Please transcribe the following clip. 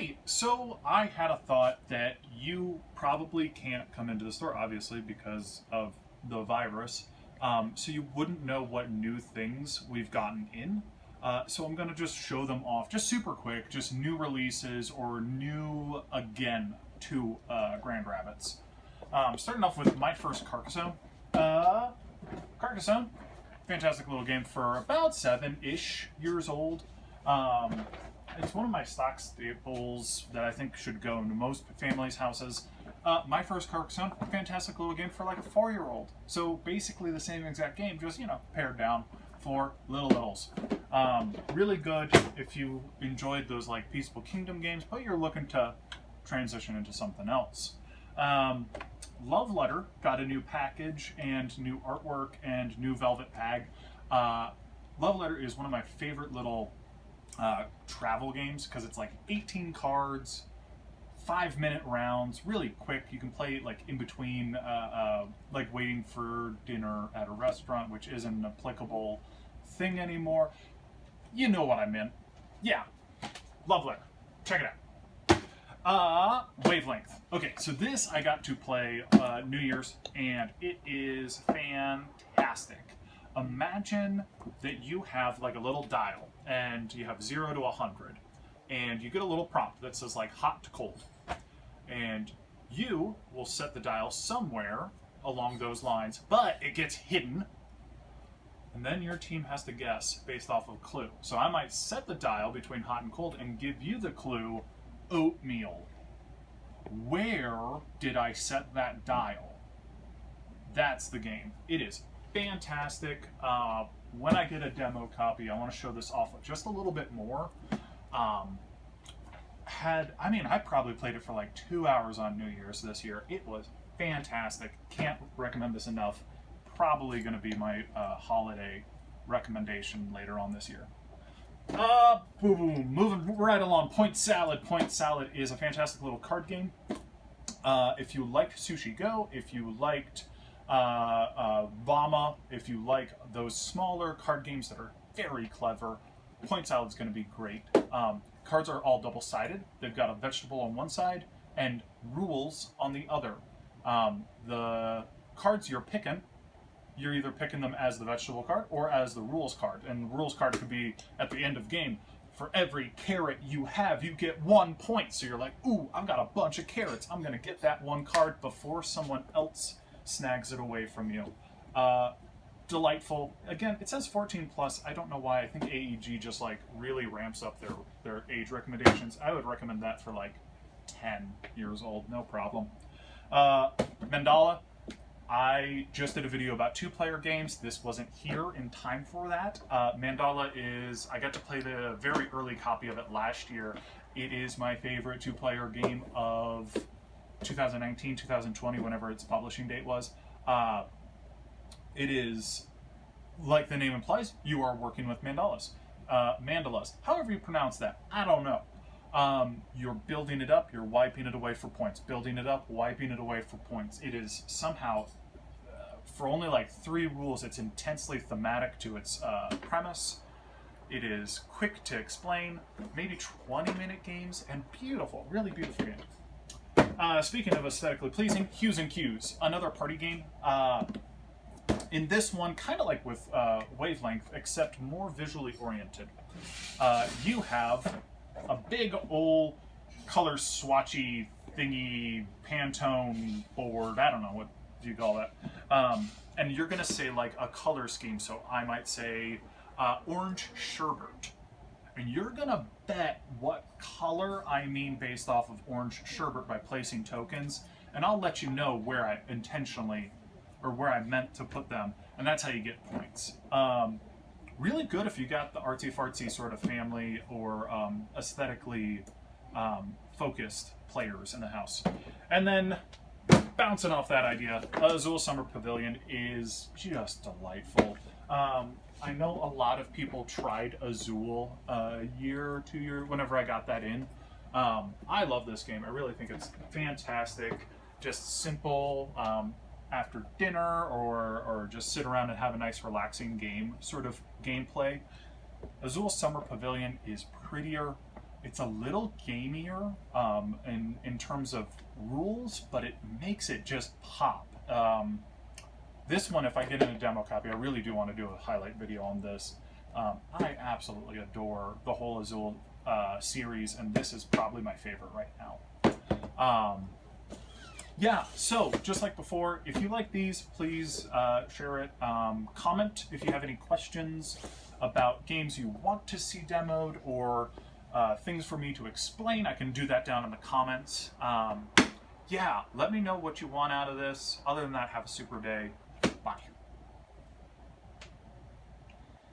Hey, so I had a thought that you probably can't come into the store, obviously, because of the virus. So you wouldn't know what new things we've gotten in. So I'm going to just show them off, just super quick, just new releases or new, again, to Grand Rapids. Starting off with my first Carcassonne. Carcassonne, fantastic little game for about 7-ish years old. It's one of my stock staples that I think should go into most families' houses. My first Carcassonne, fantastic little game for like a 4-year-old. So basically the same exact game, just, pared down for littles. Really good if you enjoyed those like Peaceful Kingdom games, but you're looking to transition into something else. Love Letter got a new package and new artwork and new velvet bag. Love Letter is one of my favorite little travel games because it's like 18 cards, 5-minute rounds, really quick. You can play like in between, like waiting for dinner at a restaurant, which isn't an applicable thing anymore. You know what I meant. Yeah, Love Letter. Check it out. Wavelength. Okay, so this I got to play New Year's, and it is fantastic. Imagine that you have like a little dial, and you have 0 to 100, and you get a little prompt that says like hot to cold, and you will set the dial somewhere along those lines, but it gets hidden, and then your team has to guess based off of a clue. So I might set the dial between hot and cold and give you the clue oatmeal. Where did I set that dial? That's the game. It is fantastic. When I get a demo copy, I want to show this off just a little bit more. I probably played it for like 2 hours on New Year's this year. It was fantastic. Can't recommend this enough. Probably going to be my holiday recommendation later on this year. Boom. Moving right along. Point Salad. Point Salad is a fantastic little card game. If you liked Sushi Go, if you liked Vama, if you like those smaller card games that are very clever, Point Salad's going to be great. Cards are all double-sided. They've got a vegetable on one side and rules on the other. The cards you're picking, you're either picking them as the vegetable card or as the rules card. And the rules card could be at the end of game. For every carrot you have, you get 1 point. So you're like, ooh, I've got a bunch of carrots. I'm going to get that one card before someone else snags it away from you. Delightful. Again, it says 14 plus. I don't know why. I think AEG just like really ramps up their age recommendations. I would recommend that for like 10 years old. No problem. Mandala. I just did a video about 2-player games. This wasn't here in time for that. Mandala is, I got to play the very early copy of it last year. It is my favorite 2-player game of 2019, 2020, whenever its publishing date was. It is, like the name implies, you are working with mandalas. Mandalas, however you pronounce that, I don't know. You're building it up, you're wiping it away for points. Building it up, wiping it away for points. It is somehow, for only like 3 rules, it's intensely thematic to its premise. It is quick to explain, maybe 20-minute games, and beautiful, really beautiful game. Speaking of aesthetically pleasing, Hues and Cues, another party game. In this one, kind of like with Wavelength, except more visually oriented. You have a big old color swatchy thingy, Pantone board, I don't know, what do you call that? And you're going to say like a color scheme, so I might say orange sherbet. And you're going to bet what color I mean based off of orange sherbet by placing tokens, and I'll let you know where I intentionally, or where I meant to put them, and that's how you get points. Really good if you got the artsy-fartsy sort of family or aesthetically focused players in the house. And then, bouncing off that idea, Azul Summer Pavilion is just delightful. I know a lot of people tried Azul a year or 2 years, whenever I got that in. I love this game. I really think it's fantastic. Just simple, after dinner, or just sit around and have a nice relaxing game sort of gameplay. Azul Summer Pavilion is prettier, It's a little gamier in terms of rules, but it makes it just pop. This one, if I get in a demo copy, I really do want to do a highlight video on this. I absolutely adore the whole Azul series, and this is probably my favorite right now. Yeah, so just like before, if you like these, please share it. Comment if you have any questions about games you want to see demoed or things for me to explain. I can do that down in the comments. Yeah, let me know what you want out of this. Other than that, have a super day. Bye.